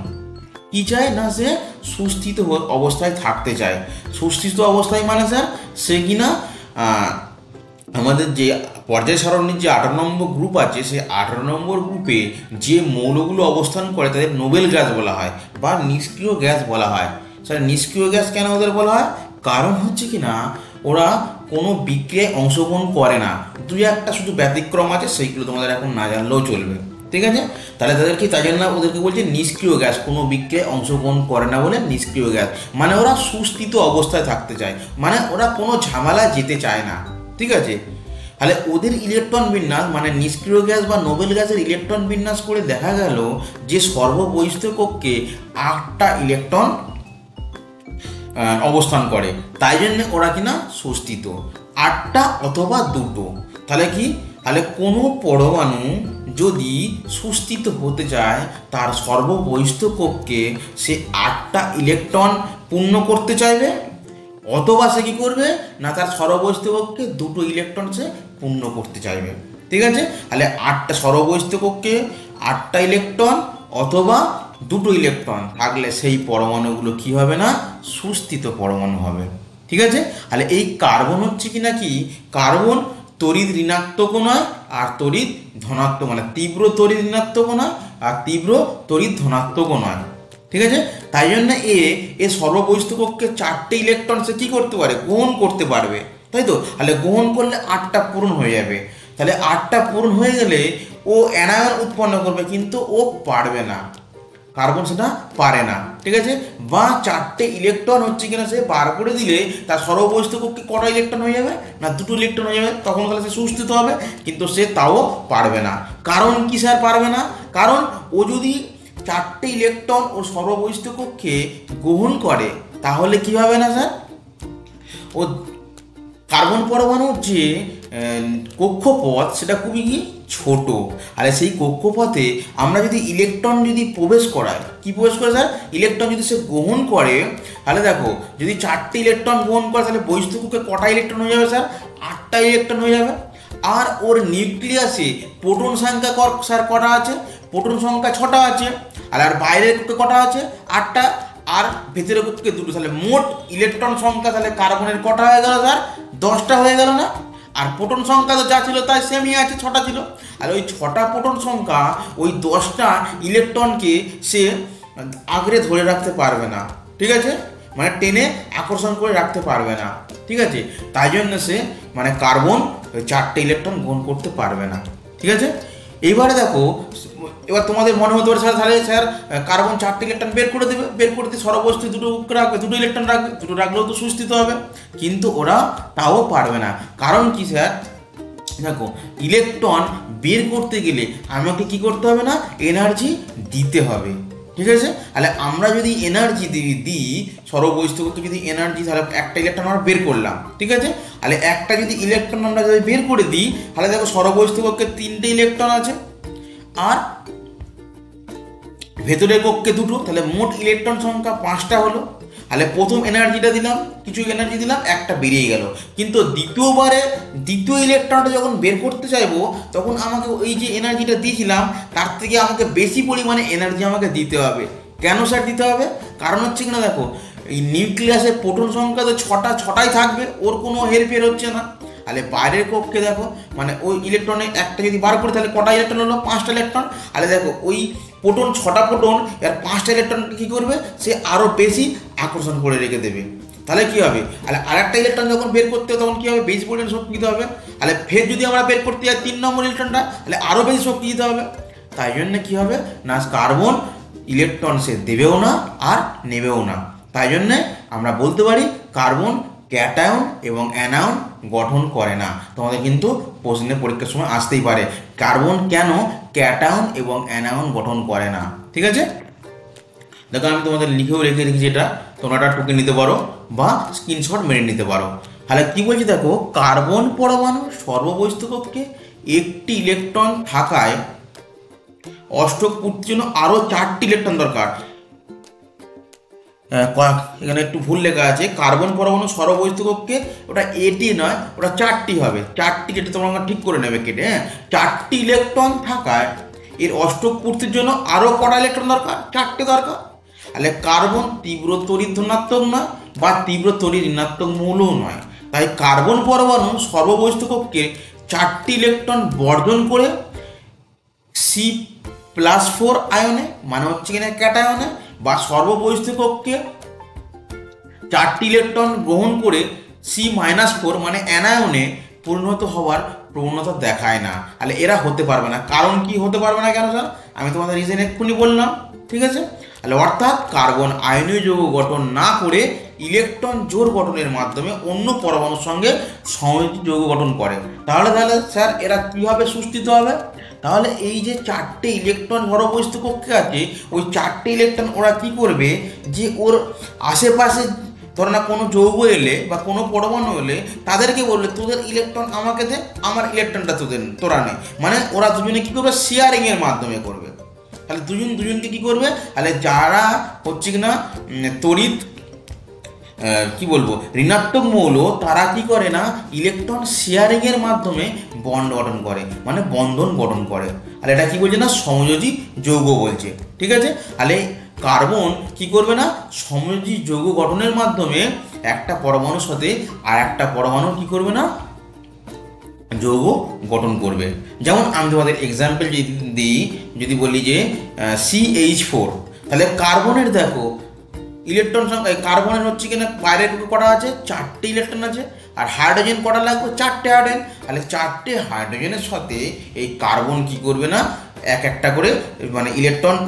কি চায় না সে সুস্থিত অবস্থায় থাকতে চায়। সুস্থিত অবস্থায় মানে স্যার সে কিনা আমাদের যে পর্যায় সারণীর যে 18 নম্বর গ্রুপ আছে সেই 18 নম্বর গ্রুপে যে মৌলগুলো অবস্থান করে তাদের নোবেল গ্যাস বলা হয় বা নিষ্ক্রিয় গ্যাস বলা হয়। স্যার নিষ্ক্রিয় গ্যাস কেন ওদের বলা হয়, কারণ হচ্ছে কি না ওরা কোনো বিক্রিয়ায় অংশগ্রহণ করে না, 2-1টা শুধু ব্যতিক্রম আছে, সেইগুলো তোমাদের এখন না জানলেও চলবে। ঠিক আছে, তাহলে তাদেরকে তাই জন্য ওদেরকে বলছে নিষ্ক্রিয় গ্যাস, কোনো বিক্রিয়ায় অংশগ্রহণ করে না বলে নিষ্ক্রিয় গ্যাস। মানে ওরা সুস্থিত অবস্থায় থাকতে চায়, মানে ওরা কোনো ঝামেলায় যেতে চায় না। ঠিক আছে, তাহলে ওদের ইলেকট্রন বিন্যাস মানে নিষ্ক্রিয় গ্যাস বা নোবেল গ্যাসের ইলেকট্রন বিন্যাস করে দেখা গেল যে সর্ববহিস্থ কক্ষে 8টা ইলেকট্রন অবস্থান করে, তাই জন্য ওরা কিনা সুস্থিত 8টা অথবা 2টো। তাহলে কি, তাহলে কোনো পরমাণু যদি সুস্থিত হতে চায় তার সর্ববহিস্থ কক্ষে সে 8টা ইলেকট্রন পূর্ণ করতে চাইবে, অথবা সে কী করবে না তার সর্ববহিস্থ কক্ষে 2টো ইলেকট্রন সে পূর্ণ করতে চাইবে। ঠিক আছে, তাহলে 8টা সর্ববহিস্থ কক্ষে 8টা ইলেকট্রন অথবা 2টো ইলেকট্রন থাকলে সেই পরমাণুগুলো কি হবে না সুস্থিত পরমাণু হবে। ঠিক আছে, তাহলে এই কার্বন হচ্ছে কি না কি কার্বন তড়িৎ ঋণাত্মকও নয় আর তড়িৎ ধনাত্মক, মানে তীব্র তড়িৎ ঋণাত্মকও নয় আর তীব্র তড়িৎ ধনাত্মকও নয়। ঠিক আছে, তাই জন্য এ সর্ববহিস্থ কক্ষে 4টে ইলেকট্রন সে কী করতে পারে, গ্রহণ করতে পারবে, তাই তো। তাহলে গ্রহণ করলে 8টা পূরণ হয়ে যাবে। তাহলে 8টা পূরণ হয়ে গেলে ও অ্যানায়ন উৎপন্ন করবে, কিন্তু ও পারবে না, কার্বন সেটা পারে না। ঠিক আছে, বা 4টে ইলেকট্রন হচ্ছে কিনা সে বার করে দিলে তার সর্ববহিস্থ কক্ষে কটা ইলেকট্রন হয়ে যাবে না, 2টো ইলেকট্রন হয়ে যাবে। তখন তাহলে সে সুস্থিত হবে, কিন্তু সে তাও পারবে না। কারণ কি স্যার পারবে না? কারণ ও যদি 4টে ইলেকট্রন ও সর্ববহিস্থ কক্ষে গ্রহণ করে তাহলে কি হবে না স্যার, ও কার্বন পরমাণুর যে কক্ষপথ সেটা খুবই ছোট। আর সেই কক্ষপথে আমরা যদি ইলেকট্রন যদি প্রবেশ করাই, কি প্রবেশ করে স্যার, ইলেকট্রন যদি সে গ্রহণ করে, তাহলে দেখো যদি 4টে ইলেকট্রন গ্রহণ করে তাহলে বহিস্থ কক্ষে কটা ইলেকট্রন হয়ে যাবে স্যার, 8টা ইলেকট্রন হয়ে যাবে। আর ওর নিউক্লিয়াসে প্রোটন সংখ্যা স্যার কটা আছে, প্রোটন সংখ্যা 6টা আছে। আর বাইরের কক্ষে কটা আছে, 8টা। আর ভেতরের কক্ষে 2টো। তাহলে মোট ইলেকট্রন সংখ্যা তাহলে কার্বনের কটা হয়ে গেল স্যার, 10টা হয়ে গেল না। আর প্রোটন সংখ্যা তো যা ছিল তাই সেমই আছে, 6টা ছিল। আর ওই 6টা প্রোটন সংখ্যা ওই 10টা ইলেকট্রনকে সে আগড়ে ধরে রাখতে পারবে না। ঠিক আছে, মানে টেনে আকর্ষণ করে রাখতে পারবে না। ঠিক আছে, তাই জন্য সে মানে কার্বন 4টে ইলেকট্রন গ্রহণ করতে পারবে না। ঠিক আছে, এইবারে দেখো, এবার তোমাদের মনে হতে পারে স্যার তাহলে স্যার কার্বন 4টে ইলেকট্রন বের করে দেবে, বের করতে সর্ববহিস্থ 2টো রাখবে, 2টো ইলেকট্রন রাখবে, 2টো রাখলেও তো সুস্থিত হবে। কিন্তু ওরা তাও পারবে না। কারণ কি স্যার, দেখো ইলেকট্রন বের করতে গেলে আমাকে কি করতে হবে না, এনার্জি দিতে হবে। ঠিক আছে, তাহলে আমরা যদি এনার্জি দিই সর্ববহিস্থ কক্ষে যদি এনার্জি, তাহলে একটা ইলেকট্রন আমরা বের করলাম। ঠিক আছে, তাহলে একটা যদি ইলেকট্রন আমরা যদি বের করে দিই, তাহলে দেখো সর্ববহিস্থ কক্ষে 3টে ইলেকট্রন আছে আর ভেতরের কক্ষে 2টো। তাহলে মোট ইলেকট্রন সংখ্যা 5টা হলো। তাহলে প্রথম এনার্জিটা দিলাম, কিছু এনার্জি দিলাম, একটা বেরিয়ে গেল। কিন্তু দ্বিতীয় ইলেকট্রনটা যখন বের করতে চাইবো তখন আমাকে ওই যে এনার্জিটা দিয়েছিলাম তার থেকে আমাকে বেশি পরিমাণে এনার্জি আমাকে দিতে হবে। কেন স্যার দিতে হবে? কারণ হচ্ছে কিনা দেখো, এই নিউক্লিয়াসের প্রোটন সংখ্যা তো 6টাই থাকবে, ওর কোনো হেরফের হচ্ছে না। তাহলে বাইরের কক্ষে দেখো, মানে ওই ইলেকট্রনে একটা যদি বার করে তাহলে কটা ইলেকট্রন হলো, 5টা ইলেকট্রন। তাহলে দেখো ওই প্রোটন 6টা প্রোটন, এর 5টা ইলেকট্রনকে কী করবে, সে আরও বেশি আকর্ষণ করে রেখে দেবে। তাহলে কী হবে, তাহলে আরেকটা ইলেকট্রন যখন বের করতে হবে তখন কী হবে, বেশি পরিমাণ শক্তি দিতে হবে। তাহলে ফের যদি আমরা বের করতে যাই 3 নম্বর ইলেকট্রনটা, তাহলে আরও বেশি শক্তি দিতে হবে। তাই জন্য কী হবে না, কার্বন ইলেকট্রন সে দেবেও না আর নেবেও না। তাই জন্যে আমরা বলতে পারি কার্বন ক্যাটায়ন এবং অ্যানায়ন গঠন করে না। তোমাদের কিন্তু প্রশ্নের পরীক্ষার সময় আসতেই পারে, কার্বন কেন ক্যাটায়ন এবং অ্যানায়ন গঠন করে না। ঠিক আছে, দেখো আমি তোমাদের লিখেও রেখে রেখেছি, এটা তোমরা এটা টুকে নিতে পারো বা স্ক্রিনশট মেরে নিতে পারো। তাহলে কী বলছি দেখো, কার্বন পরমাণু সর্ববহিস্থ কক্ষে একটি ইলেকট্রন থাকায় অষ্টক পূর্তির জন্য আরও 4টি ইলেকট্রন দরকার। এখানে একটু ভুল লেখা আছে, কার্বন পরমাণু সর্ববহিস্থ কক্ষে ওটা এটি নয়, ওটা 4টি হবে। 4টি, যেটা তোমরা ঠিক করে নেবে কেটে। 4টি ইলেকট্রন থাকায় এর অষ্টক পূর্তির জন্য আরও কটা ইলেকট্রন দরকার, 4টে দরকার। তাহলে কার্বন তীব্র তড়িৎ ধনাত্মক নয় বা তীব্র তড়িৎ ঋণাত্মক মৌলও নয়। তাই কার্বন পরমাণু সর্ববহিস্থ কক্ষে 4টি ইলেকট্রন বর্জন করে C+4 আয়নে, মানে হচ্ছে কিনা ক্যাটায়নে, বা সর্ববহিস্থ কক্ষে 4টি ইলেকট্রন গ্রহণ করে C-4 মানে অ্যানায়নে পরিণত হওয়ার প্রবণতা দেখায় না। তাহলে এরা হতে পারবে না। কারণ কি হতে পারবে না কেন স্যার, আমি তোমাদের রিজন এক্ষুনি বললাম। ঠিক আছে, তাহলে অর্থাৎ কার্বন আয়নীয় যৌগ গঠন না করে ইলেকট্রন জোড় গঠনের মাধ্যমে অন্য পরমাণুর সঙ্গে সংযোজিত যৌগ গঠন করে। তাহলে স্যার এরা কীভাবে সুস্থিত হবে? তাহলে এই যে 4টে ইলেকট্রন সর্ববহিস্থ কক্ষে আছে, ওই 4টে ইলেকট্রন ওরা কি করবে, যে ওর আশেপাশে ধরো না কোনো যৌগ এলে বা কোনো পরমাণু এলে তাদেরকে বললে তোদের ইলেকট্রন আমাকে দে, আমার ইলেকট্রনটা তোরা নে। মানে ওরা দুজনে কী করবে, শেয়ারিংয়ের মাধ্যমে করবে। তাহলে দুজনকে কী করবে, তাহলে যারা হচ্ছে কিনা তড়িৎ কি বলবো ঋণাত্মক মৌল, তারা কি করে না, ইলেকট্রন শেয়ারিংয়ের মাধ্যমে বন্ড গঠন করে, মানে বন্ধন গঠন করে। আর এটা কি বলছে না, সমযোজী যৌগ বলছে। ঠিক আছে, তাহলে কার্বন কি করবে না, সমযোজী যৌগ গঠনের মাধ্যমে একটা পরমাণুর সাথে আর একটা পরমাণু কি করবে না, যৌগ গঠন করবে। যেমন আমি তোমাদের এক্সাম্পল যদি দিই, যদি বলি যে CH4, তাহলে কার্বনের দেখো ইলেকট্রন সংখ্যা, কার্বনের হচ্ছে কিনা বাইরে কটা আছে, 4টে ইলেকট্রন আছে, আর হাইড্রোজেন কটা লাগবে, 4টে হাইড্রোজেন। তাহলে 4টে হাইড্রোজেনের সাথে এই কার্বন কি করবে না, এক একটা করে মানে ইলেকট্রন,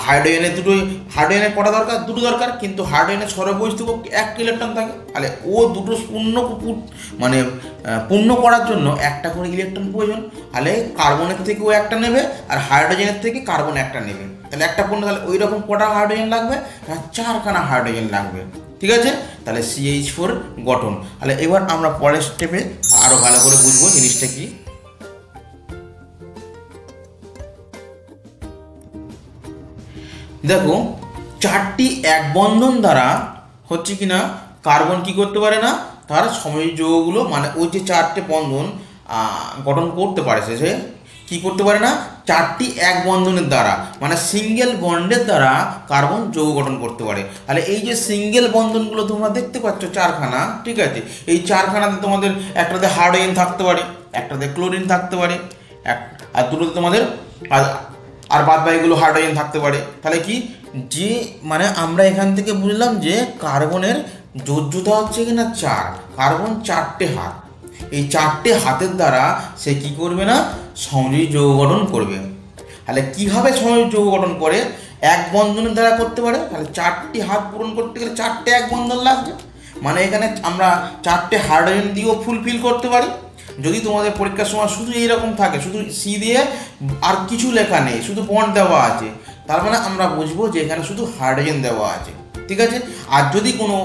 হাইড্রোজেনের দুটো, হাইড্রোজেনের কটা দরকার, দুটো দরকার, কিন্তু হাইড্রোজেনের সর্ববহিস্থ একটা ইলেকট্রন থাকে। তাহলে ও দুটো মানে পূর্ণ করার জন্য একটা করে ইলেকট্রন প্রয়োজন। তাহলে কার্বনের থেকে ও একটা নেবে, আর হাইড্রোজেনের থেকে কার্বন একটা নেবে। তাহলে একটা পূর্ণ, তাহলে ওই রকম কটা হাইড্রোজেন লাগবে, 4খানা হাইড্রোজেন লাগবে। ঠিক আছে, তাহলে CH4 গঠন। তাহলে এবার আমরা পরের স্টেপে আরও ভালো করে বুঝবো জিনিসটা কি। দেখো 4টি এক বন্ধন দ্বারা হচ্ছে কিনা কার্বন কি করতে পারে না, তার সমযোজী যৌগগুলো, মানে ওই যে 4টে বন্ধন গঠন করতে পারে, সে কি করতে পারে না, 4টি এক বন্ধনের দ্বারা, মানে সিঙ্গেল বন্ডের দ্বারা কার্বন যৌগ গঠন করতে পারে। তাহলে এই যে সিঙ্গেল বন্ধনগুলো তোমরা দেখতে পাচ্ছ 4খানা, ঠিক আছে, এই 4খানাতে তোমাদের একটাতে হাইড্রোজেন থাকতে পারে, একটাতে ক্লোরিন থাকতে পারে, আর দুটোতে তোমাদের আর বাদ বাকিগুলো হাইড্রোজেন থাকতে পারে। তাহলে কি, যে মানে আমরা এখান থেকে বুঝলাম যে কার্বনের যোজ্যতা হচ্ছে কিনা 4, কার্বন 4টে হাত, এই 4টে হাতের দ্বারা সে কি করবে না, সমযোজী যৌগ গঠন করবে। তাহলে কীভাবে সমযোজী যৌগ গঠন করে, এক বন্ধনের দ্বারা করতে পারে। তাহলে 4টি হাত পূরণ করতে গেলে 4টে এক বন্ধন লাগছে, মানে এখানে আমরা 4টে হাইড্রোজেন দিয়েও ফুলফিল করতে পারি। যদি তোমাদের পরীক্ষার সময় শুধু এইরকম থাকে, শুধু সি দিয়ে আর কিছু লেখা নেই, শুধু বন্ড দেওয়া আছে, তার মানে আমরা বুঝবো যে এখানে শুধু হাইড্রোজেন দেওয়া আছে। ঠিক আছে, আর যদি কোনো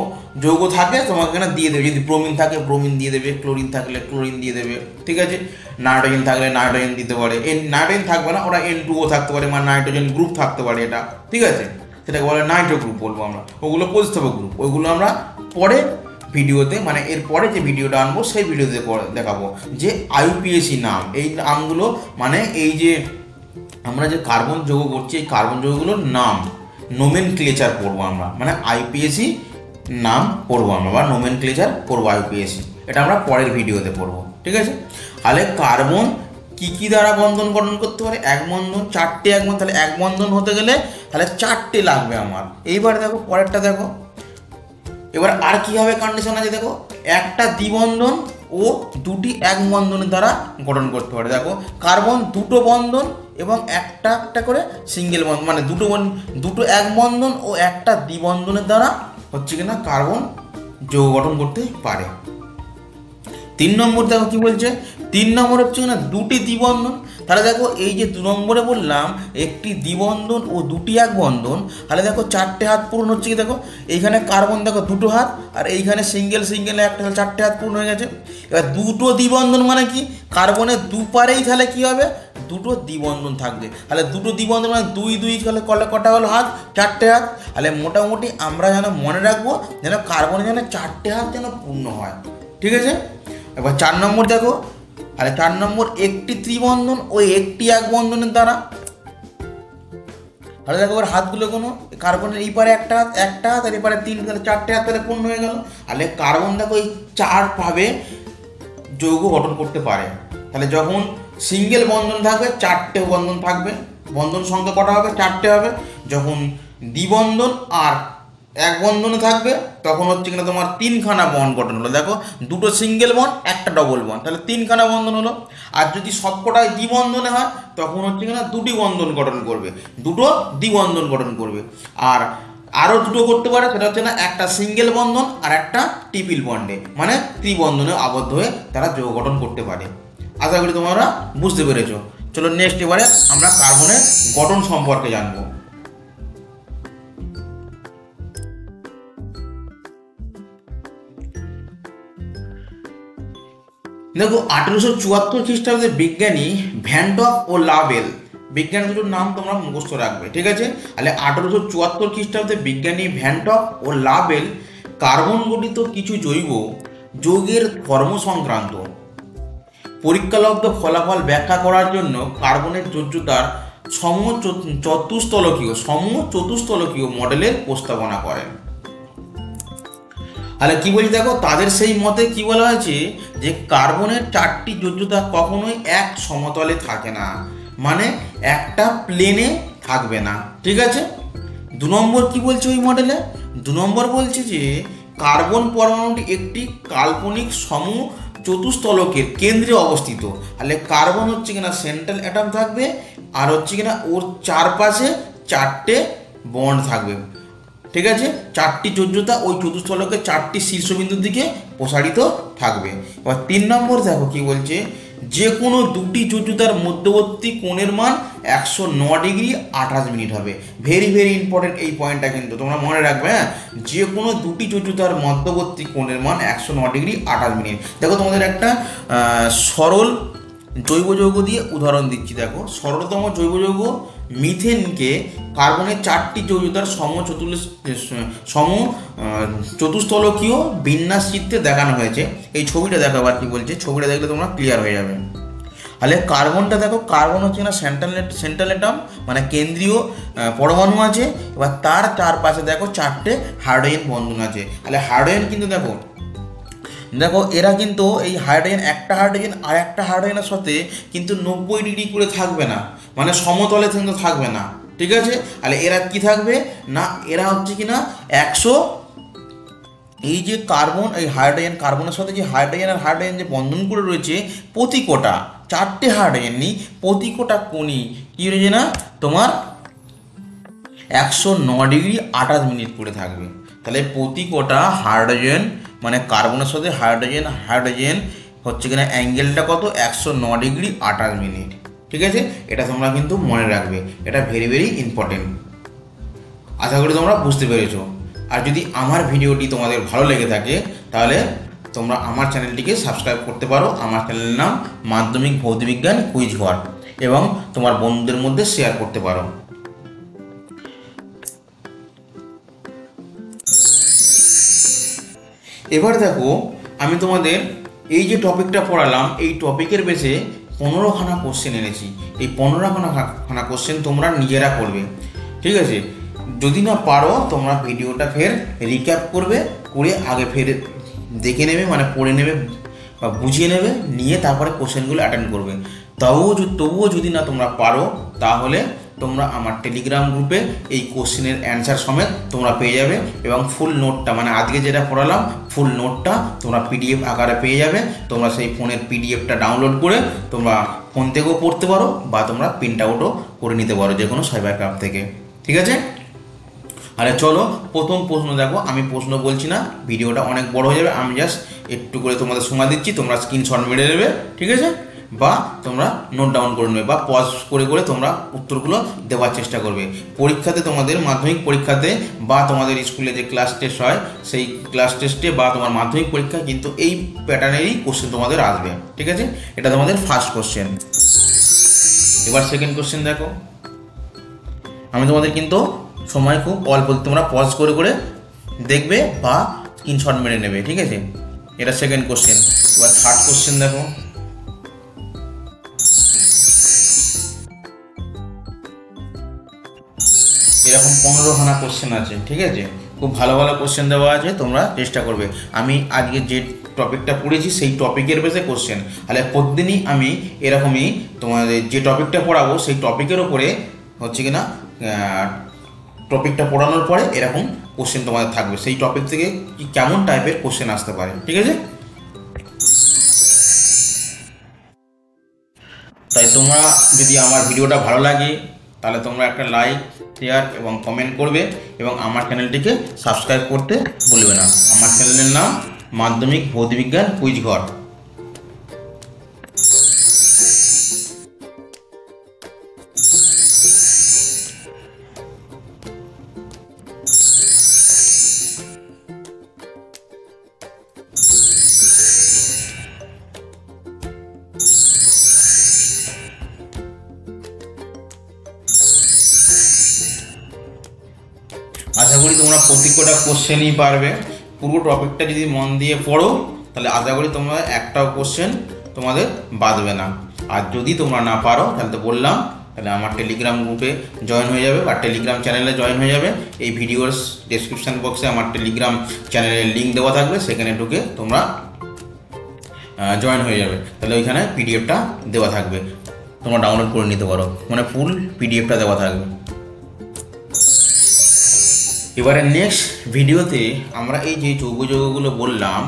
যৌগ থাকে তোমাকে এখানে দিয়ে দেবে, যদি ব্রোমিন থাকে ব্রোমিন দিয়ে দেবে, ক্লোরিন থাকলে ক্লোরিন দিয়ে দেবে। ঠিক আছে, নাইট্রোজেন থাকলে নাইট্রোজেন দিতে পারে, নাইট্রোজেন থাকবে না, ওরা N2O থাকতে পারে, মানে নাইট্রোজেন গ্রুপ থাকতে পারে এটা। ঠিক আছে, সেটাকে বলে নাইট্রো গ্রুপ বলবো আমরা, ওগুলো প্রতিস্থাপক গ্রুপ, ওইগুলো আমরা পরে ভিডিওতে, মানে এর পরে যে ভিডিওটা আনবো সেই ভিডিওতে দেখাবো যে IUPAC নাম, এই নামগুলো মানে এই যে আমরা যে কার্বন যৌগ করছি, এই কার্বন যৌগগুলোর নাম, নোমেনক্লেচার পড়বো আমরা, মানে IUPAC নাম পড়বো আমরা, বা নোমেনক্লেচার পড়বো IUPAC, এটা আমরা পরের ভিডিওতে পড়বো। ঠিক আছে, তাহলে কার্বন কি কি দ্বারা বন্ধন গঠন করতে পারে, এক বন্ধন, 4টে এক বন্ধন, তাহলে এক বন্ধন হতে গেলে তাহলে 4টে লাগবে আমার। এইবার দেখো পরেরটা দেখো, এবার আর কি হবে কন্ডিশন আছে দেখো, একটা দ্বিবন্ধন ও দুটি এক বন্ধনের দ্বারা গঠন করতে পারে। দেখো কার্বন দুটো বন্ধন এবং একটা একটা করে সিঙ্গেল বন্ধন, মানে দুটো এক বন্ধন ও একটা দ্বিবন্ধনের দ্বারা হচ্ছে কিনা কার্বন যৌগ গঠন করতে পারে। 3 নম্বর দেখো কি বলছে, 3 নম্বর হচ্ছে কিনা দুটি দ্বিবন্ধন। তাহলে দেখো এই যে 2 নম্বরে বললাম একটি দ্বিবন্ধন ও দুটি এক বন্ধন, তাহলে দেখো 4টে হাত পূরণ হচ্ছে কি, দেখো এইখানে কার্বন দেখো দুটো হাত, আর এইখানে সিঙ্গেল একটা, 4টে হাত পূর্ণ হয়ে গেছে। এবার দুটো দ্বিবন্ধন মানে কি, কার্বনের দুপারেই তাহলে কি হবে, দুটো দ্বিবন্ধন থাকবে। তাহলে দুটো দ্বিবন্ধন মানে 2 2 কলে কটা হলো হাত, 4টে হাত। তাহলে মোটামুটি আমরা যেন মনে রাখবো যেন কার্বনের যেন 4টে হাত যেন পূর্ণ হয়। ঠিক আছে, এবার 4 নম্বর দেখো, তাহলে 4 নম্বর একটি ত্রিবন্ধন ও একটি এক বন্ধনের দ্বারা। তাহলে দেখো এবার হাতগুলো কোনো, কার্বনের এই পারে একটা হাত আর এই পারে 3, তাহলে 4টে হাত তাহলে পূর্ণ হয়ে গেল। তাহলে কার্বন দেখো এই 4 ভাবে যৌগ গঠন করতে পারে। তাহলে যখন সিঙ্গেল বন্ধন থাকবে 4টে বন্ধন থাকবে, বন্ধন সংখ্যা কটা হবে, 4টে হবে। যখন দ্বিবন্ধন আর এক বন্ধনে থাকবে তখন হচ্ছে কিনা তোমার 3খানা বন্ড গঠন হলো। দেখো দুটো সিঙ্গেল বন্ড একটা ডবল বন্ড, তাহলে 3খানা বন্ধন হলো। আর যদি সবকটাই দ্বিবন্ধনে হয় তখন হচ্ছে কিনা দুটি বন্ধন গঠন করবে, দুটো দ্বিবন্ধন গঠন করবে। আর আরও দুটো করতে পারে, সেটা হচ্ছে না একটা সিঙ্গেল বন্ধন আর একটা ট্রিপল বন্ডে, মানে ত্রিবন্ধনে আবদ্ধ হয়ে তারা যৌগ গঠন করতে পারে। আশা করি তোমরা বুঝতে পেরেছো। চলো নেক্সট এবারে আমরা কার্বনের গঠন সম্পর্কে জানবো। দেখো 1874 খ্রিস্টাব্দে বিজ্ঞানী ভ্যান ডক ও লাবেল, বিজ্ঞানী দুটোর নাম তোমরা মুখস্থ রাখবে। ঠিক আছে, তাহলে 1874 খ্রিস্টাব্দে বিজ্ঞানী ভ্যান ডক ও লাবেল কার্বন গঠিত কিছু জৈব যৌগের ধর্ম সংক্রান্ত পরীক্ষালব্ধ ফলাফল ব্যাখ্যা করার জন্য কার্বনের যোজ্যতার চতুস্তলকীয় মডেলের প্রস্তাবনা করেন। তাহলে কি বলছি দেখো, তাদের সেই মতে কি বলা হয়েছে যে কার্বনের 4টি যোজ্যতা কখনোই এক সমতলে থাকে না, মানে একটা প্লেনে থাকবে না। ঠিক আছে। 2 নম্বর কি বলছে ওই মডেলে? 2 নম্বর বলছে যে কার্বন পরমাণুটি একটি কাল্পনিক চতুস্তলকের কেন্দ্রে অবস্থিত। তাহলে কার্বন হচ্ছে কিনা সেন্ট্রাল অ্যাটম থাকবে, আর হচ্ছে কিনা ওর চারপাশে 4টে বন্ড থাকবে। ঠিক আছে, 4টি যোজ্যতা ওই চতুস্তলকের 4টি শীর্ষবিন্দুর দিকে প্রসারিত থাকবে। এবার 3 নম্বর দেখো কি বলছে, যে কোনো দুটি যোজ্যতার মধ্যবর্তী কোণের মান 109 ডিগ্রি 28 মিনিট হবে। ভেরি ভেরি ইম্পর্টেন্ট এই পয়েন্টটা, কিন্তু তোমরা মনে রাখবে। হ্যাঁ, যে কোনো দুটি যোজ্যতার মধ্যবর্তী কোণের মান 109 ডিগ্রি 28 মিনিট। দেখো তোমাদের একটা সরল জৈব যৌগ দিয়ে উদাহরণ দিচ্ছি। দেখো, সরলতম জৈব যৌগ মিথেনকে কার্বনের 4টি যোজ্যতার চতুস্তলকীয় বিন্যাস চিত্রে দেখানো হয়েছে। এই ছবিটা দেখো আবার কি বলছে, ছবিটা দেখলে তোমরা ক্লিয়ার হয়ে যাবে। তাহলে কার্বনটা দেখো, কার্বন হচ্ছে না সেন্ট্রাল অ্যাটম, মানে কেন্দ্রীয় পরমাণু আছে। এবার তার চারপাশে দেখো 4টে হাইড্রোজেন বন্ধন আছে। তাহলে হাইড্রোজেন কিন্তু দেখো এরা কিন্তু এই হাইড্রোজেন, একটা হাইড্রোজেন আর একটা হাইড্রোজেনের সাথে কিন্তু 90 ডিগ্রি করে থাকবে না, মানে সমতলে কিন্তু থাকবে না। ঠিক আছে। তাহলে এরা কি থাকবে না, এরা হচ্ছে কিনা 100, এই যে কার্বন, এই হাইড্রোজেন কার্বনের সাথে যে হাইড্রোজেন আর হাইড্রোজেন যে বন্ধন করে রয়েছে, প্রতি কোটা 4টে হাইড্রোজেন নিই, প্রতি কোটা কোণই কী রয়েছে না তোমার 109 ডিগ্রি 28 মিনিট করে থাকবে। তাহলে প্রতি কোটা হাইড্রোজেন, মানে কার্বনের সাথে হাইড্রোজেন হচ্ছে কিনা অ্যাঙ্গেলটা কত, 109 ডিগ্রি 28 মিনিট। ঠিক আছে, এটা তোমরা কিন্তু মনে রাখবে, এটা ভেরি ভেরি ইম্পর্টেন্ট। আশা করি তোমরা বুঝতে পেরেছো। আর যদি আমার ভিডিওটি তোমাদের ভালো লেগে থাকে তাহলে তোমরা আমার চ্যানেলটিকে সাবস্ক্রাইব করতে পারো। আমার চ্যানেলের নাম মাধ্যমিক ভৌতবিজ্ঞান কুইজ ঘর, এবং তোমার বন্ধুদের মধ্যে শেয়ার করতে পারো। এবার দেখো, আমি তোমাদের এই যে টপিকটা পড়ালাম, এই টপিকের বেসে 15খানা কোশ্চেন এনেছি। এই 15খানা কোশ্চেন তোমরা নিজেরা করবে। ঠিক আছে, যদি না পারো তোমরা ভিডিওটা ফের রিক্যাপ করে আগে ফের দেখে নেবে, মানে পড়ে নেবে বা বুঝিয়ে নেবে, নিয়ে তারপরে কোশ্চেনগুলো অ্যাটেন্ড করবে। তবুও যদি না তোমরা পারো, তাহলে তোমরা আমার টেলিগ্রাম গ্রুপে এই কোশ্চেনের অ্যান্সার সমেত তোমরা পেয়ে যাবে, এবং ফুল নোটটা, মানে আজকে যেটা পড়ালাম ফুল নোটটা তোমরা পিডিএফ আকারে পেয়ে যাবে। তোমরা সেই ফোনের পিডিএফটা ডাউনলোড করে তোমরা ফোন থেকেও পড়তে পারো, বা তোমরা প্রিন্ট আউটও করে নিতে পারো যে কোনো সাইবার ক্যাফে থেকে। ঠিক আছে। আরে চলো, প্রথম প্রশ্ন দেখো। আমি প্রশ্ন বলছি না, ভিডিওটা অনেক বড় হয়ে যাবে, আমি জাস্ট একটু করে তোমাদের সময় দিচ্ছি, তোমরা স্ক্রিনশট মেরে নেবে। ঠিক আছে, বা তোমরা নোট ডাউন করে নেবে, বা পজ করে তোমরা উত্তরগুলো দেওয়ার চেষ্টা করবে। পরীক্ষাতে, তোমাদের মাধ্যমিক পরীক্ষাতে বা তোমাদের স্কুলে যে ক্লাস টেস্ট হয়, সেই ক্লাস টেস্টে বা তোমার মাধ্যমিক পরীক্ষা কিন্তু এই প্যাটার্নেরই কোশ্চেন তোমাদের আসবে। ঠিক আছে, এটা তোমাদের ফার্স্ট কোশ্চেন। এবার সেকেন্ড কোশ্চেন দেখো। আমি তোমাদের কিন্তু সময় খুব অল্প, তোমরা পজ করে দেখবে বা স্ক্রিনশট মেরে নেবে। ঠিক আছে, এটা সেকেন্ড কোশ্চেন। এবার থার্ড কোশ্চেন দেখো। এরকম 15খানা কোশ্চেন আছে। ঠিক আছে, খুব ভালো ভালো কোশ্চেন দেওয়া আছে, তোমরা চেষ্টা করবে। আমি আজকে যে টপিকটা পড়েছি সেই টপিকের বেসে কোশ্চেন, তাহলে প্রতিদিনই আমি এরকমই তোমাদের যে টপিকটা পড়াবো সেই টপিকের ওপরে হচ্ছে কিনা টপিকটা পড়ানোর পরে এরকম কোশ্চেন তোমাদের থাকবে, সেই টপিক থেকে কি কেমন টাইপের কোশ্চেন আসতে পারে। ঠিক আছে, তাই তোমরা যদি আমার ভিডিওটা ভালো লাগে তাহলে তোমরা একটা লাইক, শেয়ার এবং কমেন্ট করবে, এবং আমার চ্যানেলটিকে সাবস্ক্রাইব করতে ভুলবে না। আমার চ্যানেলের নাম মাধ্যমিক ভৌতবিজ্ঞান কুইজ ঘর। আশা করি তোমরা প্রত্যেকটা কোশ্চেনই পারবে। পুরো টপিকটা যদি মন দিয়ে পড়ো তাহলে আশা করি তোমরা একটাও কোশ্চেন তোমাদের বাদবে না। আর যদি তোমরা না পারো তাহলে তো বললাম তাহলে আমার টেলিগ্রাম গ্রুপে জয়েন হয়ে যাবে বা টেলিগ্রাম চ্যানেলে জয়েন হয়ে যাবে। এই ভিডিওর ডেসক্রিপশান বক্সে আমার টেলিগ্রাম চ্যানেলের লিঙ্ক দেওয়া থাকবে, সেখানে ঢুকে তোমরা জয়েন হয়ে যাবে। তাহলে ওইখানে পিডিএফটা দেওয়া থাকবে, তোমরা ডাউনলোড করে নিতে পারো, মানে ফুল পিডিএফটা দেওয়া থাকবে। এবারে নেক্সট ভিডিওতে আমরা এই যে যৌগ যৌগগুলো বললাম,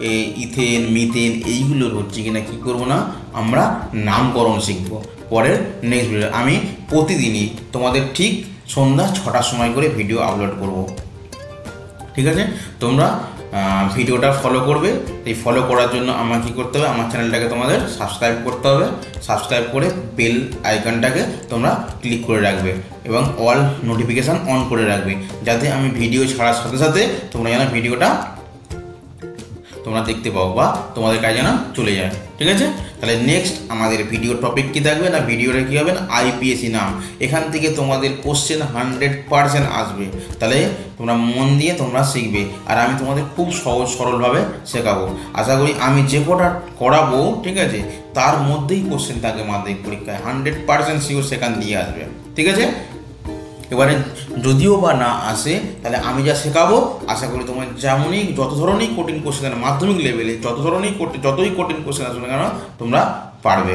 এই ইথেন মিথেন এইগুলোর হচ্ছে কিনা কী করবো না, আমরা নামকরণ শিখবো পরের নেক্সট ভিডিও। আমি প্রতিদিনই তোমাদের ঠিক সন্ধ্যা 6টার সময় করে ভিডিও আপলোড করব, ঠিক আছে? তোমরা ভিডিওটা ফলো করবে। এই ফলো করার জন্য আমার কী করতে হবে, আমার চ্যানেলটাকে তোমাদের সাবস্ক্রাইব করতে হবে। সাবস্ক্রাইব করে বেল আইকনটাকে তোমরা ক্লিক করে রাখবে এবং অল নোটিফিকেশান অন করে রাখবে, যাতে আমি ভিডিও ছাড়ার সাথে সাথে তোমরা যেন ভিডিওটা তোমরা দেখতে পাও বা তোমাদের কাছে যেন চলে যায়, ঠিক আছে? তাহলে নেক্সট আমাদের ভিডিও টপিক কী থাকবে না, ভিডিওটা কী হবে না, আইপিএসসি নাম। এখান থেকে তোমাদের কোশ্চেন 100% আসবে, তাহলে তোমরা মন দিয়ে তোমরা শিখবে। আর আমি তোমাদের খুব সহজ সরলভাবে শেখাবো। আশা করি আমি যে কটা করাবো, ঠিক আছে, তার মধ্যেই কোশ্চেন থাকে মাধ্যমিক পরীক্ষায় 100% শিওর সেখান দিয়ে আসবে, ঠিক আছে? এবারে যদিও বা না আসে, তাহলে আমি যা শেখাবো আশা করি তোমার যেমনই যত ধরনেরই কঠিন কোশ্চেন আসে মাধ্যমিক লেভেলে, যতই কঠিন কোশ্চেন আসবে না কেন তোমরা পারবে।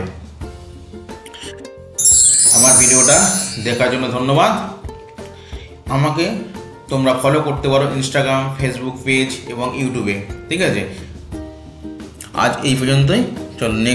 আমার ভিডিওটা দেখার জন্য ধন্যবাদ। আমাকে তোমরা ফলো করতে পারো ইনস্টাগ্রাম, ফেসবুক পেজ এবং ইউটিউবে, ঠিক আছে? আজ এই পর্যন্তই, চলো নেক্সট